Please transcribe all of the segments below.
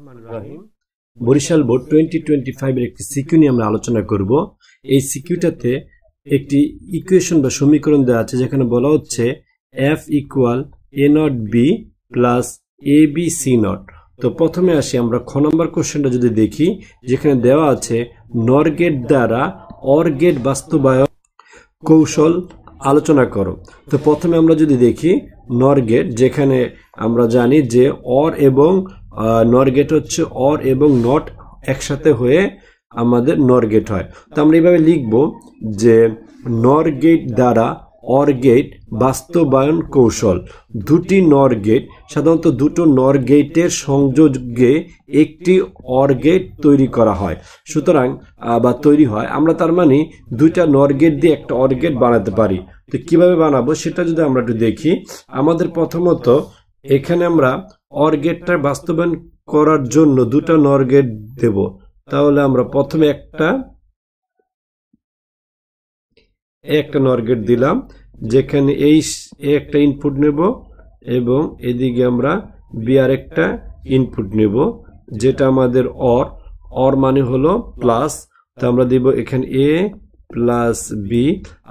রহিম Barishal board 2025 এর একটি CQ নিয়ে আমরা আলোচনা করব। এই সিকিউটাতে একটি ইকুয়েশন বা সমীকরণ দেওয়া আছে যেখানে বলা হচ্ছে f = a not b plus ab c not. তো প্রথমে আসি আমরা খ নম্বর কোশ্চেনটা যদি দেখি, যেখানে দেওয়া আছে নর গেট দ্বারা অর গেট বাস্তবায়ন কৌশল আলোচনা করো। তো প্রথমে আমরা যদি দেখি নর গেট, যেখানে আমরা জানি যে অর এবং নর গেট হচ্ছে অর এবং নট একসাথে হয়ে আমাদের নর গেট হয়। তো আমরা এইভাবে লিখব যে নর গেট দ্বারা অর গেট বাস্তবায়ন কৌশল। দুটি নর গেট, সাধারণত দুটো নর গেটের সংযোগে একটি অর গেট তৈরি করা হয়, সুতরাং বা তৈরি হয়। আমরা তার মানে দুইটা নর গেট দিয়ে একটা অর গেট বানাতে পারি। তো কিভাবে বানাবো সেটা যদি আমরা একটু দেখি, আমাদের প্রথমত এখানে আমরা অর গেটটা বাস্তবায়ন করার জন্য দুটো নর গেট দেব। তাহলে আমরা প্রথমে একটা নর গেট দিলাম, যেখানে এই একটা ইনপুট নেব এবং এদিকে আমরা বি আর একটা ইনপুট নেব, যেটা আমাদের অর মানে হলো প্লাস। তো আমরা দিব এখানে এ প্লাস বি,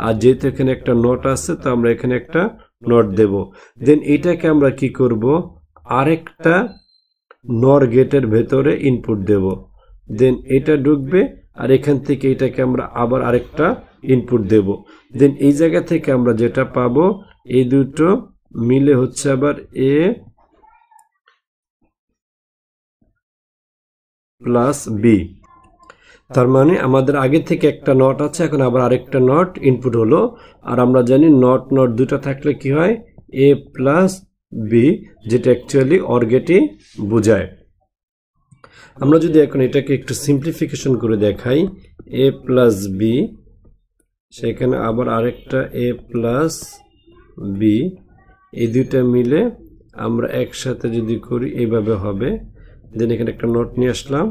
আর যেহেতু এখানে একটা নট আছে তো আমরা এখানে একটা নট দেব। দেন এটাকে আমরা কি করব, আরেকটা নর গেটের ভেতরে ইনপুট দেব। দেন এটা ঢুকবে আর এখান থেকে এটাকে আমরা আবার আরেকটা ইনপুট দেব। দেন এই জায়গা থেকে আমরা যেটা পাবো, এই দুটো মিলে হচ্ছে আবার এ প্লাস বি। তার মানে আমাদের আগে থেকে একটা নট আছে, এখন আবার আরেকটা নট ইনপুট হলো। আর আমরা জানি নট দুটো থাকলে কি হয়, এ প্লাস বি, যেটা অ্যাকচুয়ালি অর গেটই বোঝায়। আমরা যদি এখন এটাকে একটু সিম্পলিফিকেশন করে দেখাই, এ প্লাস বি, সেখানে আবার আরেকটা এ প্লাস বি, এই দুইটা মিলে আমরা একসাথে যদি করি এইভাবে হবে। দেন এখানে একটা নোট নিয়ে আসলাম।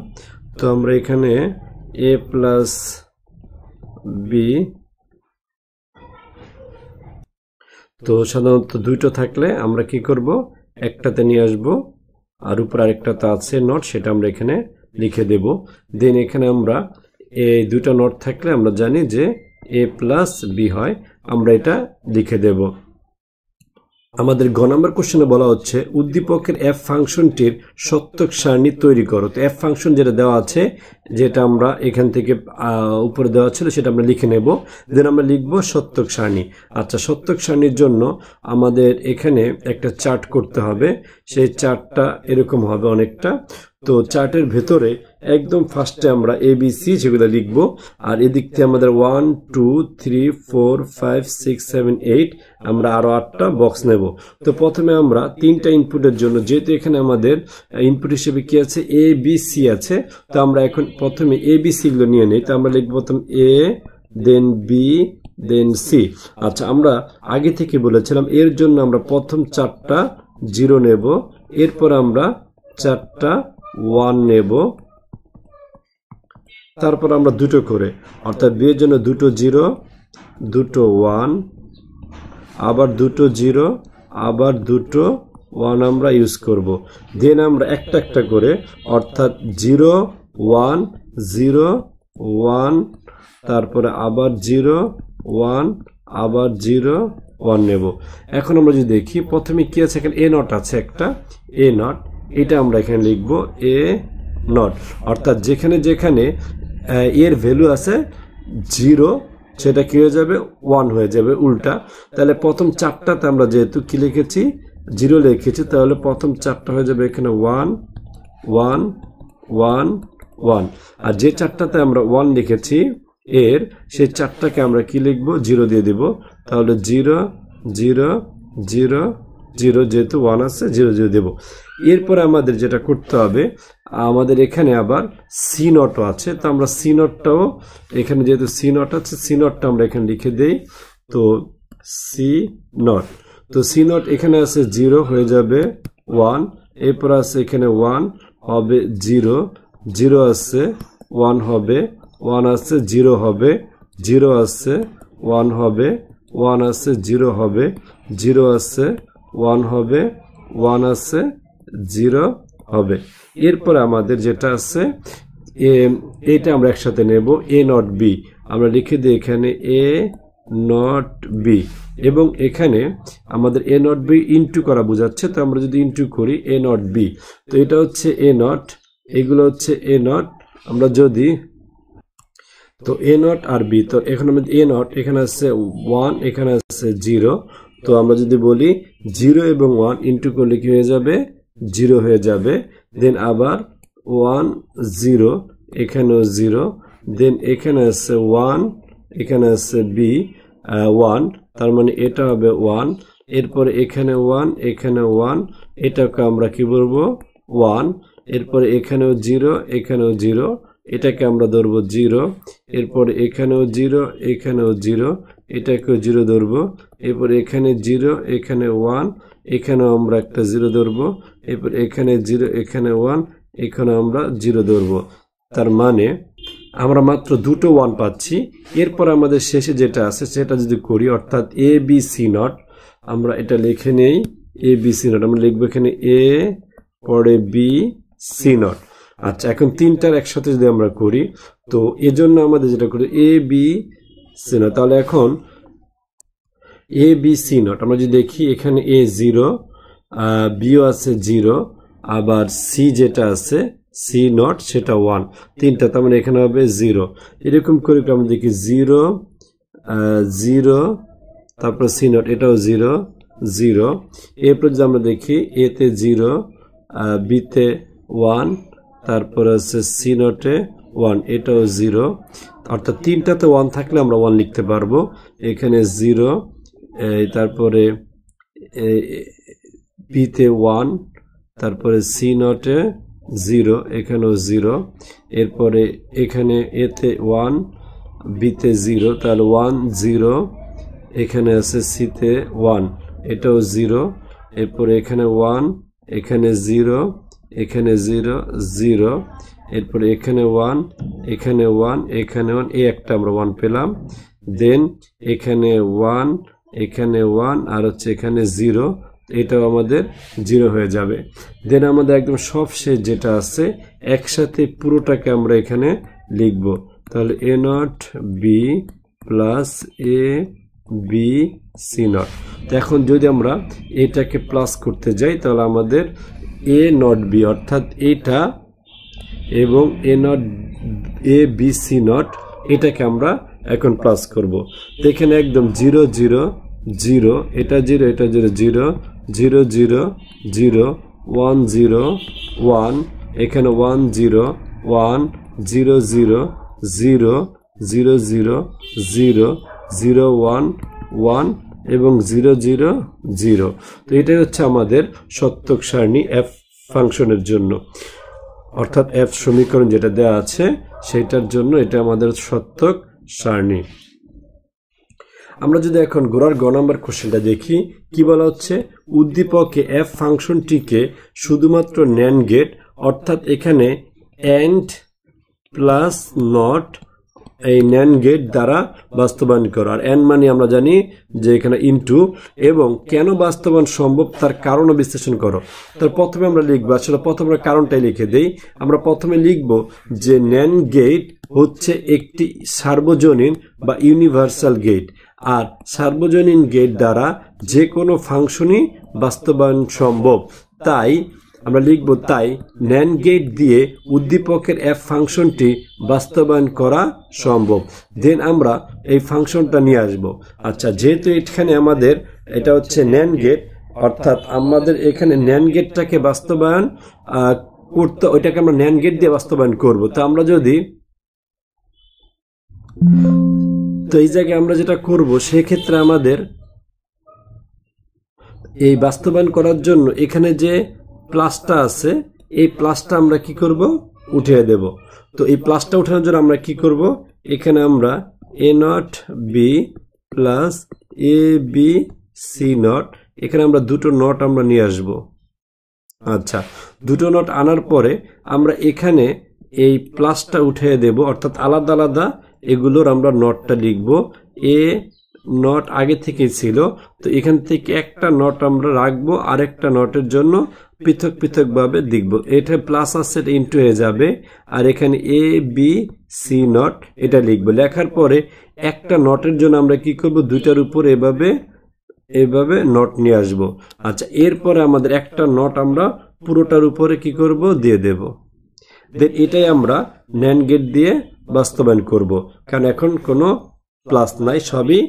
তো আমরা এখানে এ প্লাস বি, তো সাধারণত দুইটা থাকলে আমরা কি করব, একটাতে নিয়ে আসব, আর উপর আরেকটাতে আছে নোট, সেটা আমরা এখানে লিখে দেব। দেন এখানে আমরা এই দুটো নোট থাকলে আমরা জানি যে এ প্লাস বি হয়, আমরা এটা লিখে দেব। আমাদের গ নম্বর কোশ্চেনে বলা হচ্ছে উদ্দীপকের এফ ফাংশনটির সত্যক সারণী তৈরি করো। তো এফ ফাংশন যেটা দেওয়া আছে, যেটা আমরা এখান থেকে উপরে দেওয়া ছিল সেটা আমরা লিখে নেব। দেন আমরা লিখব সত্যক সারণী। আচ্ছা, সত্যক সারণীর জন্য আমাদের এখানে একটা চার্ট করতে হবে। সেই চার্টটা এরকম হবে অনেকটা। তো চার্টের ভেতরে একদম ফার্স্টে আমরা এবিসি যেগুলো লিখবো, আর এদিক থেকে আমাদের 1 2 3 4 5 6 7 8 আমরা আরো 8টা বক্স নেব। তো প্রথমে আমরা তিনটা ইনপুটের জন্য, যেহেতু এখানে আমাদের ইনপুট হিসেবে কি আছে, এ বি সি আছে, তো আমরা এখন প্রথমে এ বি সি গুলো নিয়ে নেই। তো আমরা লিখবো প্রথম এ, দেন বি, দেন সি। আচ্ছা, আমরা আগে থেকে বলেছিলাম এর জন্য আমরা প্রথম 4টা 0 নেব, এরপর আমরা 4টা 1 নেব, তারপর আমরা দুটো করে, অর্থাৎ বি এর জন্য দুটো 0 দুটো 1, আবার দুটো 0 আবার দুটো 1 আমরা ইউজ করব। দেন আমরা একটা একটা করে, অর্থাৎ 0 1 0 1, তারপরে আবার 0 1 আবার 0 1 নেব। এখন আমরা যদি দেখি প্রথমে কি আছে, এখানে এ নট আছে, একটা এ নট, এটা আমরা এখানে লিখব এ নট, অর্থাৎ যেখানে যেখানে এর ভ্যালু আছে 0 সেটা কি হয়ে যাবে, 1 হয়ে যাবে উল্টা। তাহলে প্রথম 4টাতে আমরা যেহেতু কি লিখেছি, 0 লিখেছি, তাহলে প্রথম 4টা হয়ে যাবে এখানে 1 1 1 1, আর যে 4টাতে আমরা 1 লিখেছি এর, সেই 4টাকে আমরা কি লিখবো, 0 দিয়ে দিব। তাহলে 0 0 0 0, যেহেতু 1 আছে 0 0 দেব। এরপরে আমাদের যেটা করতে হবে, আমাদের এখানে আবার সি নটও আছে, তো আমরা সি নটটাও এখানে, যেহেতু সি নট আছে, সি নটটা আমরা এখানে লিখে দেই। তো সি নট, তো সি নট এখানে আছে 0 হয়ে যাবে 1, এরপর আছে এখানে 1 হবে 0 0 আছে 1 হবে 1 আছে 0 হবে 0 আছে 1 হবে 1 আছে 0 হবে 0 আছে 1 হবে 1 আছে 0 হবে। এরপরে আমাদের যেটা আছে এটা আমরা একসাথে নেব এ নট বি, আমরা লিখে দিই এখানে এ নট বি, এবং এখানে আমাদের এ নট বি ইনটু করা বোঝাচ্ছে, তো আমরা যদি ইনটু করি এ নট বি, তো এটা হচ্ছে এ নট, এগুলো হচ্ছে এ নট, আমরা যদি তো এ নট আর বি, তো এখানে আমাদের এ নট এখানে আছে 1, এখানে আছে 0, তো আমরা যদি বলি 0 এবং 1 ইনটু করলে কি হয়ে যাবে 0 হয়ে যাবে, দেন আবার 1 0, এখানেও 0, দেন এখানে আছে 1, এখানে আছে বি 1, তার মানে এটা হবে 1, এরপরে এখানে 1, এখানে 1, এটাকে আমরা কি বলবো 1, এরপরে এখানেও 0, এখানেও 0, এটাকে আমরা ধরবো 0, এরপরে এখানেও 0, এখানেও 0, এটাকেও 0 ধরবো, এরপর এখানে 0, এখানে 1, এখানেও আমরা একটা 0 ধরবো, এরপর এখানে 0, এখানে 1, এখানে আমরা 0 ধরবো। তার মানে আমরা মাত্র দুটো 1 পাচ্ছি। এরপর আমাদের শেষে যেটা আছে সেটা যদি করি, অর্থাৎ এ বি সি নট, আমরা এটা লিখে নেই এ বি সি নট, আমরা লিখবো এখানে এ পরে বি সি নট। আচ্ছা, এখন তিনটার একসাথে যদি আমরা করি, তো এজন্য আমাদের যেটা করি এ বি সি নট, তাহলে এখন এ বি সি নট আমরা যদি দেখি এখানে এ 0, বিও আছে 0, আবার সি যেটা আছে সি নট সেটা 1, তিনটা, তার মানে এখানে হবে 0, এরকম করে আমরা দেখি 0 0, তারপর সি নট এটাও 0 0, এরপর যদি আমরা দেখি এতে 0, বিতে 1, তারপর আছে সি নটে 1, এটাও 0, অর্থাৎ তিনটাতে 1 থাকলে আমরা 1 লিখতে পারবো, এখানে 0, তারপরে বিতে 1, তারপরে সি নটে 0, এখানেও 0, এরপরে এখানে এতে 1, বিতে 0, তাহলে 1 0, এখানে আছে সিতে 1, এটাও 0, এরপরে এখানে 1, এখানে 0, এখানে 0 0, এরপরে এখানে 1, এখানে 1, এখানে 1, এই একটা আমরা 1 পেলাম, দেন এখানে 1, এখানে 1, আর হচ্ছে এখানে 0, এটাও আমাদের 0 হয়ে যাবে। দেন আমাদের একদম সবশেষ যেটা আছে একসাথে পুরোটাকে আমরা এখানে লিখব, তাহলে A not B plus A B C not. এখন যদি আমরা এটাকে প্লাস করতে যাই, তাহলে আমাদের এ নট বি অর্থাৎ এটা এবং A not A B C not এটাকে আমরা এখন প্লাস করব। এখানে একদম 0 0 0, এটা 0, এটা 0 0 0 0 0 1 0 1, এখানে 1 0 1 0 0 0 0 0 0 0 1 1 এবং 0 0 0। তো এটাই হচ্ছে আমাদের সত্যক সারণী এফ ফাংশনের জন্য, অর্থাৎ এফ সমীকরণ যেটা দেওয়া আছে সেটার জন্য এটা আমাদের সত্যক সারণী। আমরা যদি এখন গোড়ার গ নাম্বার কোশ্চেনটা দেখি, কি বলা হচ্ছে, উদ্দীপকে এফ ফাংশনটিকে শুধুমাত্র ন্যান্ড গেট অর্থাৎ এখানে অ্যান্ড প্লাস নট এই ন্যান্ড গেট দ্বারা বাস্তবায়ন করো, আর এন মানে আমরা জানি যে এখানে ইনটু, এবং কেন বাস্তবায়ন সম্ভব তার কারণ বিশ্লেষণ করো। তার প্রথমে আমরা লিখবো, আসলে প্রথমে আমরা কারণটাই লিখে দেই, আমরা প্রথমে লিখব যে ন্যান্ড গেট হচ্ছে একটি সার্বজনীন বা ইউনিভার্সাল গেট, আর সার্বজনীন গেট দ্বারা যে কোনো ফাংশনই বাস্তবায়ন সম্ভব, তাই আমরা লিখব তাই ন্যান্ড গেট দিয়ে উদ্দীপকের এফ ফাংশনটি বাস্তবায়ন করা সম্ভব। দেন আমরা এই ফাংশনটা নিয়ে আসব। আচ্ছা, যেহেতু এখানে আমাদের এটা হচ্ছে ন্যান্ড গেট, অর্থাৎ আমাদের এখানে ন্যান্ড গেটটাকে বাস্তবায়ন করতে, ওইটাকে আমরা ন্যান্ড গেট দিয়ে বাস্তবায়ন করব। তো আমরা যদি তো এই জায়গায় আমরা যেটা করব, সেক্ষেত্রে আমাদের এই বাস্তবায়ন করার জন্য এখানে যে প্লাসটা আছে এই প্লাসটা আমরা কি করব, উঠিয়ে দেব। তো এই প্লাসটা উঠানোর জন্য আমরা কি করব, এখানে আমরা A not B plus A B C not, এখানে আমরা দুটো নট আমরা নিয়ে আসব। আচ্ছা, দুটো নট আনার পরে আমরা এখানে এই প্লাসটা উঠিয়ে দেব, অর্থাৎ আলাদা আলাদা এগুলোর আমরা নটটা লিখব। এ নট আগে থেকে ছিল, তো এখান থেকে একটা নট আমরা রাখবো, আরেকটা নটের জন্য পৃথক পৃথকভাবে লিখব। এটা প্লাস আছে, এটা ইনটু হয়ে যাবে, আর এখানে এ বি সি নট এটা লিখব। লেখার পরে একটা নটের জন্য আমরা কি করব, দুইটার উপর এভাবে নট নিয়ে আসব। আচ্ছা, এরপরে আমাদের একটা নট আমরা পুরোটার উপরে কি করব, দিয়ে দেব। দেন এটাই আমরা ন্যান্ড গেট দিয়ে বাস্তবায়ন করব, কারণ এখন কোনো প্লাস নাই, সবই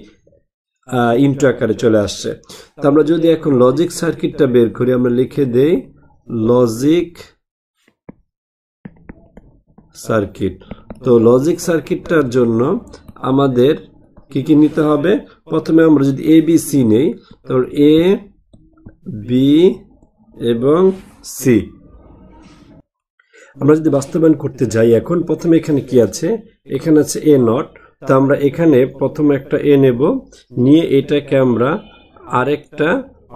ইনটু আকারে চলে আসছে। তো আমরা যদি এখন লজিক সার্কিটটা বের করি, আমরা লিখে দেই লজিক সার্কিট। তো লজিক সার্কিটটার জন্য আমাদের কি কি নিতে হবে, প্রথমে আমরা যদি এ বি সি নেই, তো এ বি এবং সি আমরা যদি বাস্তবায়ন করতে যাই, এখন প্রথমে এখানে কি আছে, এখানে আছে এ নট। তো আমরা এখানে প্রথমে একটা এ নেব, নিয়ে এটাকে আমরা আরেকটা,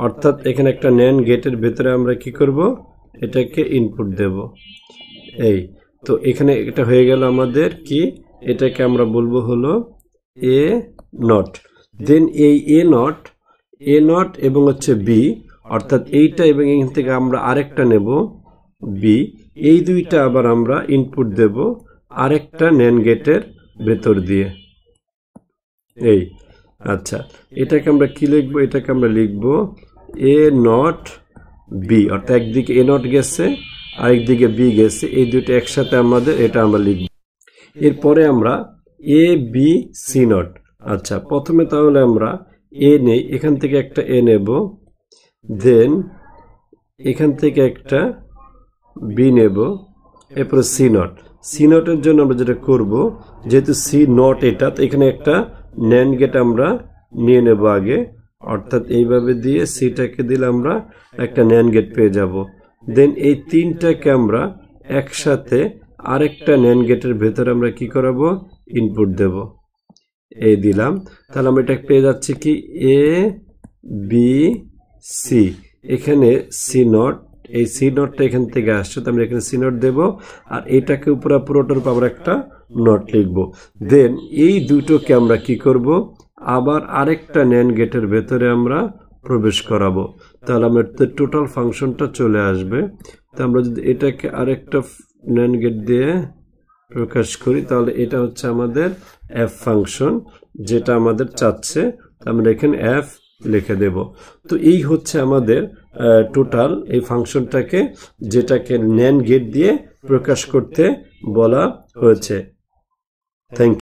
অর্থাৎ এখানে একটা ন্যান্ড গেটের ভেতরে আমরা কি করব, এটাকে ইনপুট দেব। এই তো এখানে এটা হয়ে গেল আমাদের কি, এটাকে আমরা বলবো হলো এ নট। দেন এই এ নট এবং হচ্ছে বি, অর্থাৎ এইটা এবং এখান থেকে আমরা আরেকটা নেব বি, এই দুইটা আবার আমরা ইনপুট দেব আরেকটা ন্যান্ড গেটের ভেতর দিয়ে। এই আচ্ছা, এটাকে আমরা কি লিখবো, এটাকে আমরা লিখবো এ নট বি, অর্থাৎ একদিকে এ নট গেছে আরেকদিকে বি গেছে, এই দুইটা একসাথে আমাদের এটা আমরা লিখব। এরপরে আমরা এ বি সি নট। আচ্ছা, প্রথমে তাহলে আমরা এ নেই, এখান থেকে একটা এ নেব, দেন এখান থেকে একটা বি নেব, এরপরে সি নট। সি নটের জন্য আমরা যেটা করব, যেহেতু সি নট এটা, তো এখানে একটা ন্যান্ড গেট আমরা নিয়ে নেব আগে, অর্থাৎ এইভাবে দিয়ে সিটাকে দিলে আমরা একটা ন্যান্ড গেট পেয়ে যাব। দেন এই তিনটাকে আমরা একসাথে আরেকটা ন্যান্ড গেটের ভেতরে আমরা কি করাবো, ইনপুট দেব। এই দিলাম, তাহলে আমরা এটা পেয়ে যাচ্ছি কি এ বি সি, এখানে সি নট, এই সি নটটা এখান থেকে আসছে, তো আমরা এখানে সি নট দেব, আর এটাকে পুরোটার উপর আমরা একটা নট লিখব। দেন এই দুটোকে আমরা কি করব, আবার আরেকটা ন্যান্ড গেটের ভেতরে আমরা প্রবেশ করাবো, তাহলে আমরা টোটাল ফাংশনটা চলে আসবে। তো আমরা যদি এটাকে আরেকটা ন্যান্ড গেট দিয়ে প্রকাশ করি, তাহলে এটা হচ্ছে আমাদের এফ ফাংশন, যেটা আমাদের চাচ্ছে, আমরা এখানে এফ লিখে দেব। তো এই হচ্ছে আমাদের টোটাল এই ফাংশনটাকে, যেটাকে ন্যান্ড গেট দিয়ে প্রকাশ করতে বলা হয়েছে। Thank you.